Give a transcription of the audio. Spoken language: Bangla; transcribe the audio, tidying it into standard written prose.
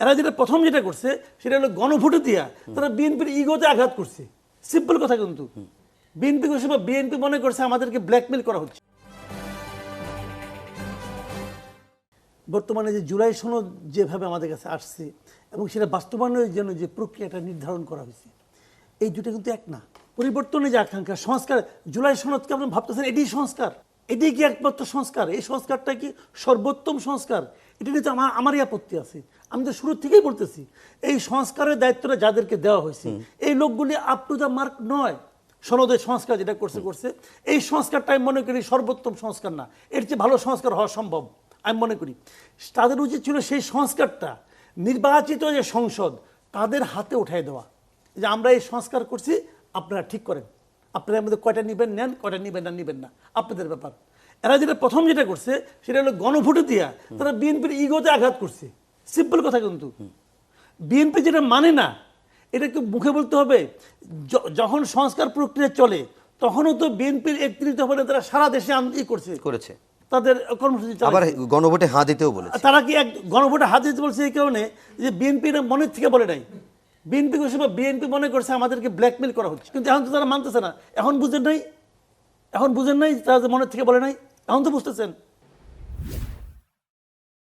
এরা যেটা প্রথম যেটা করছে সেটা হলো গণভোটে দিয়া তারা বিএনপির ইগোতে আঘাত করছে। সিম্পল কথা, কিন্তু বিএনপি করছে বা বিএনপি মনে করছে আমাদেরকে ব্ল্যাকমেল করা হচ্ছে। বর্তমানে যে জুলাই সনদ যেভাবে আমাদের কাছে আসছে এবং সেটা বাস্তবায়নের জন্য যে প্রক্রিয়াটা নির্ধারণ করা হয়েছে, এই দুটো কিন্তু এক না। পরিবর্তনের যে আকাঙ্ক্ষা, সংস্কার, জুলাই সনদকে আপনি ভাবতেছেন এটাই সংস্কার, এটাই কি একমাত্র সংস্কার? এই সংস্কারটা কি সর্বোত্তম সংস্কার? এটা নিয়ে তো আমারই আপত্তি আছে। আমি তো শুরু থেকেই বলতেছি এই সংস্কারের দায়িত্বটা যাদেরকে দেওয়া হয়েছে এই লোকগুলি আপ টু দ্য মার্ক নয়। সনদের সংস্কার যেটা করছে এই সংস্কারটা আমি মনে করি সর্বোত্তম সংস্কার না, এর চেয়ে ভালো সংস্কার হওয়া সম্ভব আমি মনে করি। তাদের উচিত ছিল সেই সংস্কারটা নির্বাচিত যে সংসদ তাদের হাতে উঠাই দেওয়া, যে আমরা এই সংস্কার করছি, আপনারা ঠিক করেন, আপনারা আমাদের কয়টা নেবেন নেন, কয়টা নেবেন না আপনাদের ব্যাপার। এরা যেটা প্রথম যেটা করছে সেটা হলো গণভোটে দিয়া তারা বিএনপির ইগোতে আঘাত করছে। সিম্পল কথা, কিন্তু বিএনপি যেটা মানে না এটাকে মুখে বলতে হবে। যখন সংস্কার প্রক্রিয়া চলে তখনও তো বিএনপির ৩১ দফা নেতারা সারা দেশে করেছে তাদের কর্মসূচি, আবার গণভোটে হাত দিতেও বলেছে। তারা কি এক গণভোটে হাত দিতে বলছে এই কারণে যে বিএনপির মনের থেকে বলে নাই, বিএনপি করছে বা বিএনপি মনে করছে আমাদেরকে ব্ল্যাকমেল করা হচ্ছে। কিন্তু এখন তো তারা মানতেছে না। এখন বুঝেন নাই তারা যে মনের থেকে বলে নাই, এখন তো বুঝতেছেন।